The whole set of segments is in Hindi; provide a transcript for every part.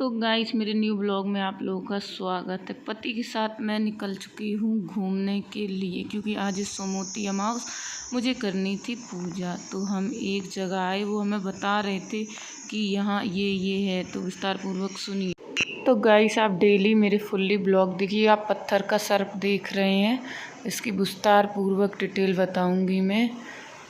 तो गाइस मेरे न्यू ब्लॉग में आप लोगों का स्वागत है। पति के साथ मैं निकल चुकी हूँ घूमने के लिए, क्योंकि आज सोमवती अमावस मुझे करनी थी पूजा। तो हम एक जगह आए, वो हमें बता रहे थे कि यहाँ ये है, तो विस्तार पूर्वक सुनिए। तो गाइस आप डेली मेरे फुल्ली ब्लॉग देखिए। आप पत्थर का सर्प देख रहे हैं, इसकी विस्तार पूर्वक डिटेल बताऊँगी मैं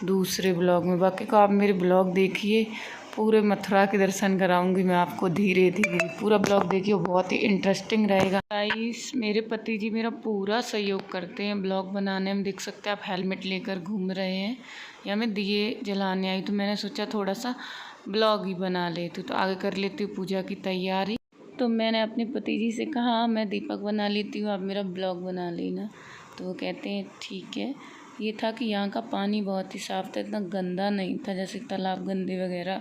दूसरे ब्लॉग में। बाकी को आप मेरे ब्लॉग देखिए, पूरे मथुरा के दर्शन कराऊंगी मैं आपको धीरे धीरे। पूरा ब्लॉग देखिए, बहुत ही इंटरेस्टिंग रहेगा। गाइस मेरे पति जी मेरा पूरा सहयोग करते हैं ब्लॉग बनाने में। देख सकते हैं आप, हेलमेट लेकर घूम रहे हैं। या मैं दिए जलाने आई, तो मैंने सोचा थोड़ा सा ब्लॉग ही बना लेती हूँ। तो आगे कर लेती हूँ पूजा की तैयारी। तो मैंने अपने पति जी से कहा मैं दीपक बना लेती हूँ, आप मेरा ब्लॉग बना लेना। तो वो कहते हैं ठीक है। ये था कि यहाँ का पानी बहुत ही साफ़ था, इतना गंदा नहीं था जैसे तालाब गंदे वगैरह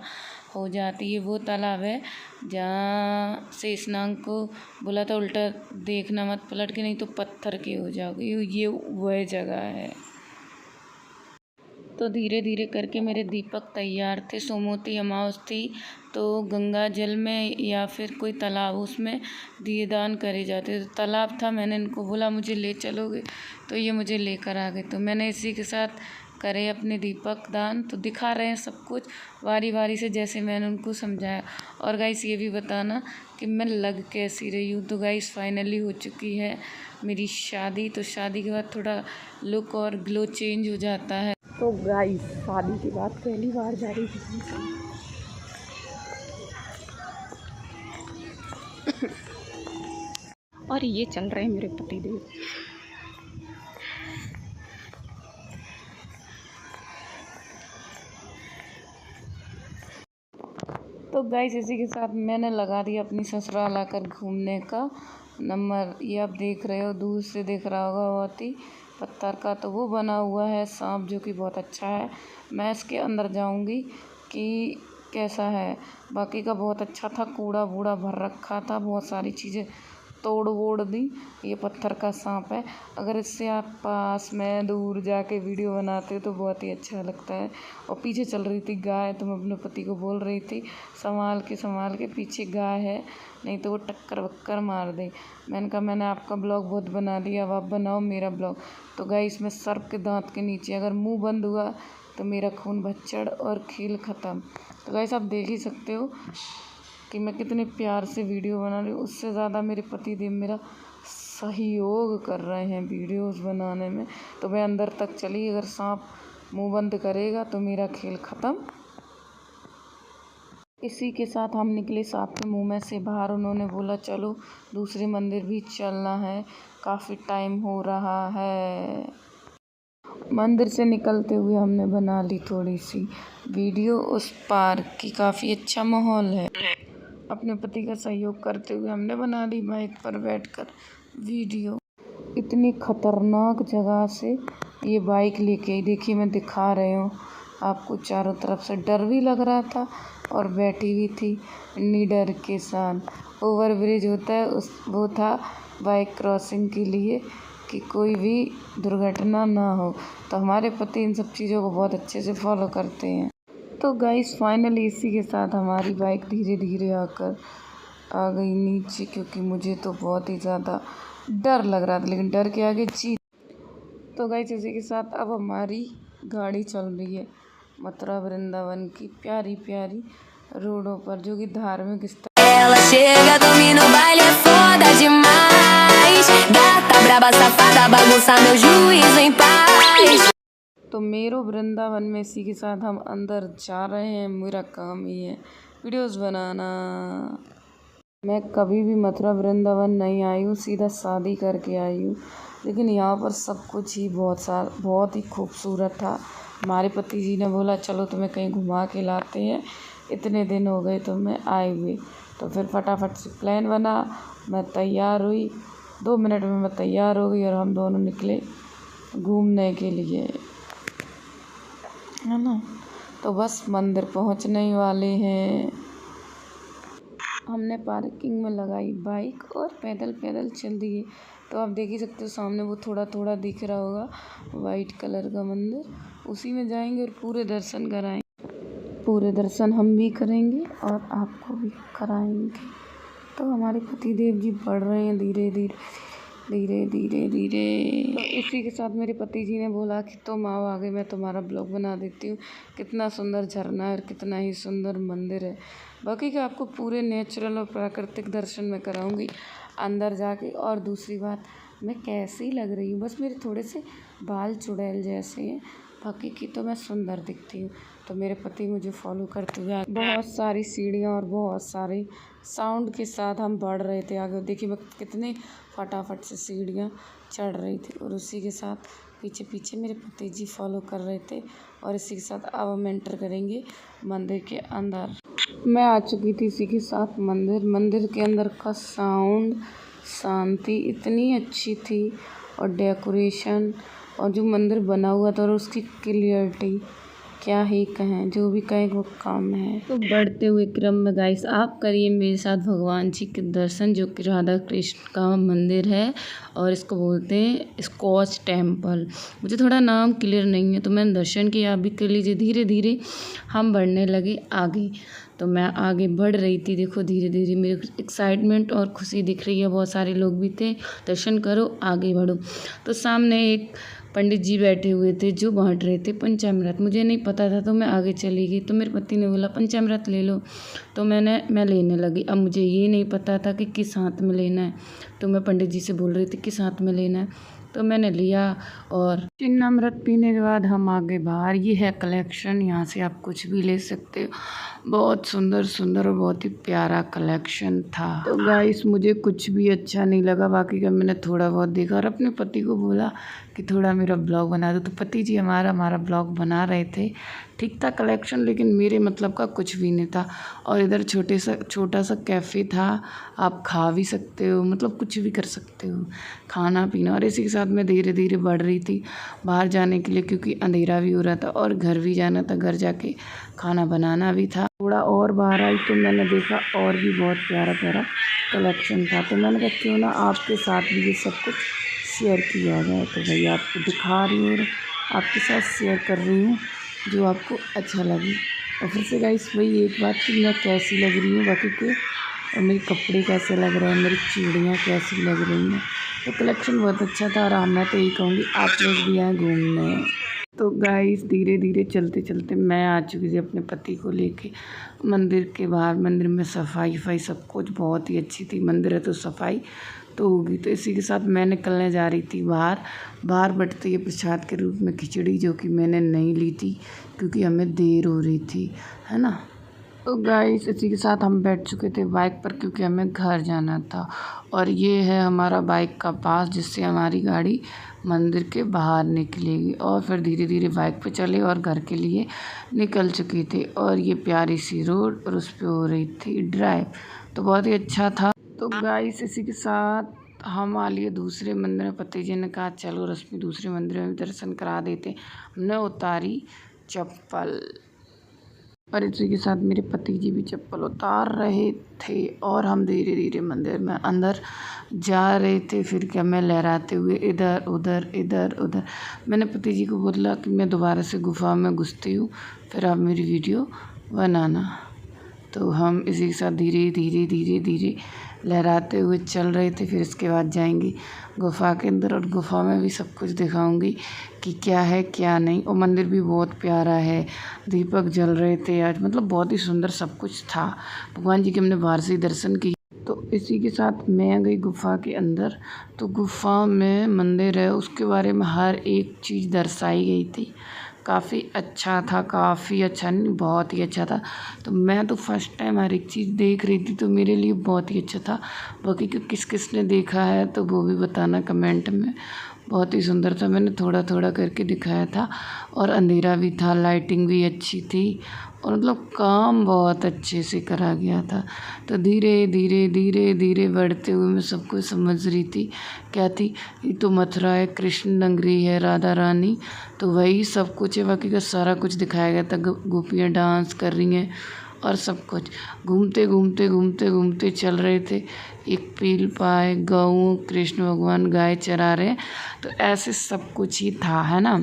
हो जाती। ये वो तालाब है जहाँ से स्नान को बोला था उल्टा देखना मत, पलट के नहीं तो पत्थर के हो जाओगे। ये वह जगह है। तो धीरे धीरे करके मेरे दीपक तैयार थे। सोमवती अमावस थी, तो गंगा जल में या फिर कोई तालाब, उसमें दिए दान करे जाते। तो तालाब था, मैंने इनको बोला मुझे ले चलोगे, तो ये मुझे लेकर आ गए। तो मैंने इसी के साथ करे अपने दीपक दान। तो दिखा रहे हैं सब कुछ वारी वारी से, जैसे मैंने उनको समझाया। और गाइस ये भी बताना कि मैं लग कैसी रही हूँ। तो गाइस फाइनली हो चुकी है मेरी शादी। तो शादी के बाद थोड़ा लुक और ग्लो चेंज हो जाता है। तो गाइस शादी के बाद पहली बार जा रही थी और ये चल रहे हैं मेरे पतिदेव। तो गाइस इसी के साथ मैंने लगा दिया अपनी ससुराल आकर घूमने का नंबर। ये आप देख रहे हो, दूर से दिख रहा होगा बहुत ही पत्थर का। तो वो बना हुआ है सांप, जो कि बहुत अच्छा है। मैं इसके अंदर जाऊंगी कि कैसा है। बाकी का बहुत अच्छा था, कूड़ा वूड़ा भर रखा था, बहुत सारी चीज़ें तोड़ वोड़ दी। ये पत्थर का सांप है। अगर इससे आप पास में दूर जाके वीडियो बनाते हो तो बहुत ही अच्छा लगता है। और पीछे चल रही थी गाय, तो मैं अपने पति को बोल रही थी संभाल के पीछे गाय है, नहीं तो वो टक्कर वक्कर मार दे। मैंने कहा मैंने आपका ब्लॉग बहुत बना लिया, अब आप बनाओ मेरा ब्लॉग। तो गाय इसमें सर्प के दांत के नीचे अगर मुँह बंद हुआ तो मेरा खून भच्चड़ और खेल ख़त्म। तो गाइस आप देख ही सकते हो कि मैं कितने प्यार से वीडियो बना रही हूँ। उससे ज़्यादा मेरे पतिदेव मेरा सहयोग कर रहे हैं वीडियोस बनाने में। तो मैं अंदर तक चली, अगर सांप मुंह बंद करेगा तो मेरा खेल ख़त्म। इसी के साथ हम निकले सांप के मुंह में से बाहर। उन्होंने बोला चलो दूसरे मंदिर भी चलना है, काफ़ी टाइम हो रहा है। मंदिर से निकलते हुए हमने बना ली थोड़ी सी वीडियो उस पार्क की। काफ़ी अच्छा माहौल है। अपने पति का सहयोग करते हुए हमने बना ली बाइक पर बैठकर वीडियो। इतनी खतरनाक जगह से ये बाइक लेके आई, देखिए मैं दिखा रही हूँ आपको चारों तरफ से। डर भी लग रहा था और बैठी भी थी निडर के साथ। ओवर ब्रिज होता है वो था बाइक क्रॉसिंग के लिए, कि कोई भी दुर्घटना ना हो। तो हमारे पति इन सब चीज़ों को बहुत अच्छे से फॉलो करते हैं। तो गाइस फाइनली इसी के साथ हमारी बाइक धीरे धीरे आकर आ गई नीचे, क्योंकि मुझे तो बहुत ही ज़्यादा डर लग रहा था, लेकिन डर के आगे जीत। तो गाइस इसी के साथ अब हमारी गाड़ी चल रही है मथुरा वृंदावन की प्यारी प्यारी रोडों पर, जो कि धार्मिक स्थल। तो मेरो वृंदावन में इसी के साथ हम अंदर जा रहे हैं। मेरा काम ही है वीडियोस बनाना। मैं कभी भी मथुरा वृंदावन नहीं आई हूँ, सीधा शादी करके आई हूँ। लेकिन यहाँ पर सब कुछ ही बहुत ही खूबसूरत था। हमारे पति जी ने बोला चलो तुम्हें कहीं घुमा के लाते हैं, इतने दिन हो गए तुम्हें आए हुए। तो फिर फटाफट से प्लान बना, मैं तैयार हुई, 2 मिनट में मैं तैयार हो गई और हम दोनों निकले घूमने के लिए, है ना। तो बस मंदिर पहुंचने ही वाले हैं। हमने पार्किंग में लगाई बाइक और पैदल पैदल चल दिए। तो आप देख ही सकते हो सामने वो थोड़ा थोड़ा दिख रहा होगा वाइट कलर का मंदिर, उसी में जाएंगे और पूरे दर्शन कराएंगे। पूरे दर्शन हम भी करेंगे और आपको भी कराएंगे। तो हमारे पति देव जी बढ़ रहे हैं धीरे धीरे धीरे धीरे धीरे। तो इसी के साथ मेरे पति जी ने बोला कि तुम आओ आगे, मैं तुम्हारा ब्लॉग बना देती हूँ। कितना सुंदर झरना है और कितना ही सुंदर मंदिर है। बाकी का आपको पूरे नेचुरल और प्राकृतिक दर्शन मैं कराऊंगी अंदर जाके। और दूसरी बात, मैं कैसी लग रही हूँ, बस मेरे थोड़े से बाल चुड़ैल जैसे हैं, बाकी की तो मैं सुंदर दिखती हूँ। तो मेरे पति मुझे फॉलो करते हुए बहुत सारी सीढ़ियाँ और बहुत सारे साउंड के साथ हम बढ़ रहे थे आगे। देखिए मैं कितने फटाफट से सीढ़ियाँ चढ़ रही थी और उसी के साथ पीछे पीछे मेरे पति जी फॉलो कर रहे थे। और इसी के साथ अब हम एंटर करेंगे मंदिर के अंदर। मैं आ चुकी थी इसी के साथ मंदिर के अंदर का साउंड, शांति इतनी अच्छी थी और डेकोरेशन और जो मंदिर बना हुआ था और उसकी क्लियरिटी, क्या ही कहें, जो भी कहें वो कम है। तो बढ़ते हुए क्रम में गाइस आप करिए मेरे साथ भगवान जी के दर्शन, जो कि राधा कृष्ण का मंदिर है और इसको बोलते हैं स्कॉच टेम्पल। मुझे थोड़ा नाम क्लियर नहीं है तो मैंने दर्शन किया, आप भी कर लीजिए। धीरे धीरे हम बढ़ने लगे आगे। तो मैं आगे बढ़ रही थी, देखो धीरे धीरे मेरे एक्साइटमेंट और खुशी दिख रही है। बहुत सारे लोग भी थे, दर्शन करो आगे बढ़ो। तो सामने एक पंडित जी बैठे हुए थे जो बांट रहे थे पंचामृत। मुझे नहीं पता था तो मैं आगे चली गई। तो मेरे पति ने बोला पंचामृत ले लो, तो मैं लेने लगी। अब मुझे ये नहीं पता था कि किस हाथ में लेना है, तो मैं पंडित जी से बोल रही थी किस हाथ में लेना है। तो मैंने लिया और चिन्नामृत पीने के बाद हम आगे बाहर। ये है कलेक्शन, यहाँ से आप कुछ भी ले सकते हो। बहुत सुंदर सुंदर और बहुत ही प्यारा कलेक्शन था। तो गाइस मुझे कुछ भी अच्छा नहीं लगा, बाकी का मैंने थोड़ा बहुत देखा और अपने पति को बोला कि थोड़ा मेरा ब्लॉग बना दो। तो पति जी हमारा ब्लॉग बना रहे थे। ठीक था कलेक्शन, लेकिन मेरे मतलब का कुछ भी नहीं था। और इधर छोटा सा कैफ़े था, आप खा भी सकते हो, मतलब कुछ भी कर सकते हो, खाना पीना। और इसी के साथ मैं धीरे धीरे बढ़ रही थी बाहर जाने के लिए, क्योंकि अंधेरा भी हो रहा था और घर भी जाना था, घर जाके खाना बनाना भी था। थोड़ा और बाहर आई तो मैंने देखा और भी बहुत प्यारा प्यारा कलेक्शन था। तो मैंने कहा क्यों ना आपके साथ भी ये सब कुछ शेयर किया जाए। तो भैया आपको दिखा रही हूँ और आपके साथ शेयर कर रही हूँ जो आपको अच्छा लगे। और फिर से गाइस वही एक बात कि मैं कैसी लग रही हूँ बाकी के, और मेरे कपड़े कैसे लग रहे हैं, मेरी चूड़ियाँ कैसी लग रही हैं। तो कलेक्शन बहुत अच्छा था और मैं तो यही कहूँगी आप लोग भी आए घूमने। तो गाइस धीरे धीरे चलते चलते मैं आ चुकी थी अपने पति को लेके मंदिर के बाहर। मंदिर में सफाई सब कुछ बहुत ही अच्छी थी। मंदिर है तो सफाई तो होगी। तो इसी के साथ मैं निकलने जा रही थी बाहर बटते ये प्रसाद के रूप में खिचड़ी, जो कि मैंने नहीं ली थी क्योंकि हमें देर हो रही थी, है ना। तो गाइस इसी के साथ हम बैठ चुके थे बाइक पर, क्योंकि हमें घर जाना था। और ये है हमारा बाइक का पास, जिससे हमारी गाड़ी मंदिर के बाहर निकलेगी। और फिर धीरे धीरे बाइक पे चले और घर के लिए निकल चुके थे। और ये प्यारी सी रोड और उस पर हो रही थी ड्राइव, तो बहुत ही अच्छा था। तो गाइस इसी के साथ हम आ लिए दूसरे मंदिर में। पति जी ने कहा चलो रश्मि दूसरे मंदिर में भी दर्शन करा देते। हमने उतारी चप्पल और इसी के साथ मेरे पति जी भी चप्पल उतार रहे थे और हम धीरे धीरे मंदिर में अंदर जा रहे थे। फिर क्या मैं लहराते हुए इधर उधर। मैंने पति जी को बोला कि मैं दोबारा से गुफा में घुसती हूँ, फिर आप मेरी वीडियो बनाना। तो हम इसी के साथ धीरे लहराते हुए चल रहे थे। फिर इसके बाद जाएंगे गुफा के अंदर और गुफा में भी सब कुछ दिखाऊंगी कि क्या है क्या नहीं। और मंदिर भी बहुत प्यारा है, दीपक जल रहे थे आज, मतलब बहुत ही सुंदर सब कुछ था। भगवान जी के हमने बाहर से ही दर्शन किए। तो इसी के साथ मैं गई गुफा के अंदर। तो गुफा में मंदिर है, उसके बारे में हर एक चीज़ दर्शाई गई थी। काफ़ी अच्छा था, काफ़ी अच्छा नहीं बहुत ही अच्छा था। तो मैं तो फर्स्ट टाइम हर एक चीज़ देख रही थी, तो मेरे लिए बहुत ही अच्छा था। बाकी को किस ने देखा है तो वो भी बताना कमेंट में। बहुत ही सुंदर था, मैंने थोड़ा थोड़ा करके दिखाया था। और अंधेरा भी था, लाइटिंग भी अच्छी थी और मतलब काम बहुत अच्छे से करा गया था। तो धीरे बढ़ते हुए मैं सब कुछ समझ रही थी क्या थी। ये तो मथुरा है, कृष्ण नगरी है, राधा रानी, तो वही सब कुछ है। बाकी का सारा कुछ दिखाया गया था। गोपियाँ डांस कर रही हैं और सब कुछ। घूमते चल रहे थे। एक पील पाए गऊ, कृष्ण भगवान गाय चरा रहे हैं, तो ऐसे सब कुछ ही था, है ना।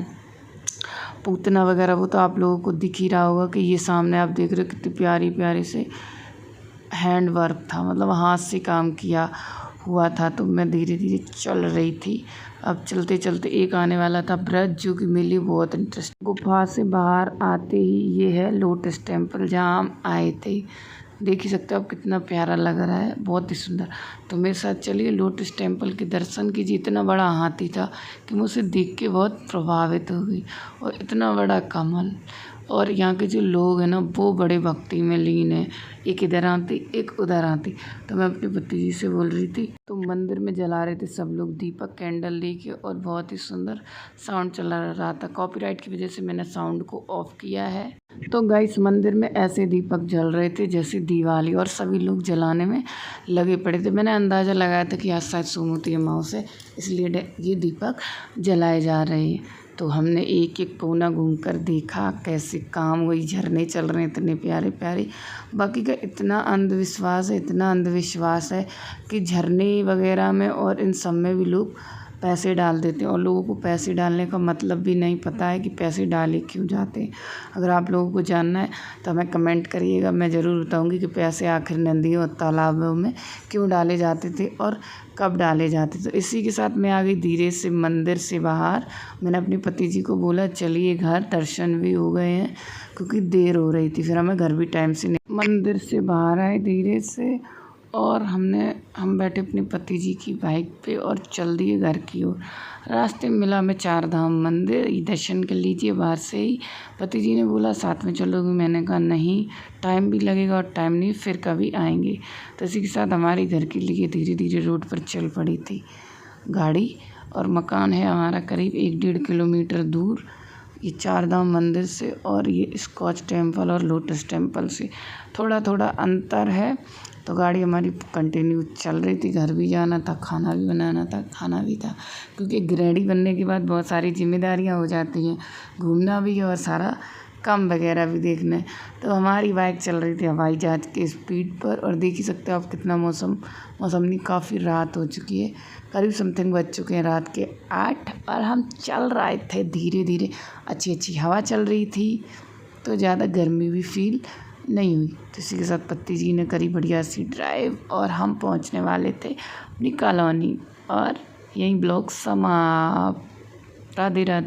पूतना वगैरह वो तो आप लोगों को दिख ही रहा होगा कि ये सामने आप देख रहे हो कितने प्यारी प्यारे से हैंड वर्क था, मतलब हाथ से काम किया हुआ था। तो मैं धीरे धीरे चल रही थी। अब चलते चलते एक आने वाला था ब्रज, जो कि मेरे लिए बहुत इंटरेस्टिंग। गुफा से बाहर आते ही ये है लोटस टेम्पल, जहाँ हम आए थे। देख ही सकते हो आप, कितना प्यारा लग रहा है, बहुत ही सुंदर। तो मेरे साथ चलिए लोटस टेम्पल के दर्शन कीजिए। इतना बड़ा हाथी था कि मैं उसे देख के बहुत प्रभावित हो गई, और इतना बड़ा कमल। और यहाँ के जो लोग हैं ना, वो बड़े भक्ति में लीन हैं। एक इधर आती, एक उधर आती। तो मैं अपने भतीजी से बोल रही थी, तो मंदिर में जला रहे थे सब लोग दीपक, कैंडल लेके, और बहुत ही सुंदर साउंड चला रहा था। कॉपीराइट की वजह से मैंने साउंड को ऑफ किया है। तो गाइस, मंदिर में ऐसे दीपक जल रहे थे जैसे दिवाली, और सभी लोग जलाने में लगे पड़े थे। मैंने अंदाज़ा लगाया था कि आज शायद सोमवती अमावस है, इसलिए ये दीपक जलाए जा रहे हैं। तो हमने एक एक कोना घूमकर देखा कैसे काम, वही झरने चल रहे हैं इतने प्यारे प्यारे। बाकी का इतना अंधविश्वास है, इतना अंधविश्वास है कि झरने वगैरह में और इन सब में भी लोग पैसे डाल देते हैं, और लोगों को पैसे डालने का मतलब भी नहीं पता है कि पैसे डाले क्यों जाते हैं। अगर आप लोगों को जानना है तो हमें कमेंट करिएगा, मैं ज़रूर बताऊंगी कि पैसे आखिर नदियों और तालाबों में क्यों डाले जाते थे और कब डाले जाते। तो इसी के साथ मैं आ गई धीरे से मंदिर से बाहर। मैंने अपने पति जी को बोला चलिए घर, दर्शन भी हो गए हैं क्योंकि देर हो रही थी, फिर हमें घर भी टाइम से नहीं। मंदिर से बाहर आए धीरे से, और हम बैठे अपने पति जी की बाइक पे और चल दिए घर की ओर। रास्ते में मिला हमें 4 धाम मंदिर, ये दर्शन कर लीजिए बाहर से ही। पति जी ने बोला साथ में चलोगे, मैंने कहा नहीं, टाइम भी लगेगा और टाइम नहीं, फिर कभी आएंगे। तो इसी के साथ हमारे घर के लिए धीरे धीरे रोड पर चल पड़ी थी गाड़ी। और मकान है हमारा करीब 1-1.5 किलोमीटर दूर, ये 4 धाम मंदिर से, और ये स्कॉच टेम्पल और लोटस टेम्पल से थोड़ा थोड़ा अंतर है। तो गाड़ी हमारी कंटिन्यू चल रही थी, घर भी जाना था, खाना भी बनाना था, खाना भी था, क्योंकि गृहिणी बनने के बाद बहुत सारी जिम्मेदारियां हो जाती हैं, घूमना भी है और सारा काम वगैरह भी देखना है। तो हमारी बाइक चल रही थी हवाई जहाज की स्पीड पर, और देख ही सकते हो आप कितना मौसम नहीं, काफ़ी रात हो चुकी है, करीब समथिंग बज चुके हैं रात के 8, और हम चल रहे थे धीरे धीरे। अच्छी अच्छी हवा चल रही थी, तो ज़्यादा गर्मी भी फील नहीं हुई। तो इसी के साथ पति जी ने करी बढ़िया सी ड्राइव, और हम पहुंचने वाले थे अपनी कॉलोनी। और यही ब्लॉग समाप्त। राधे राधे।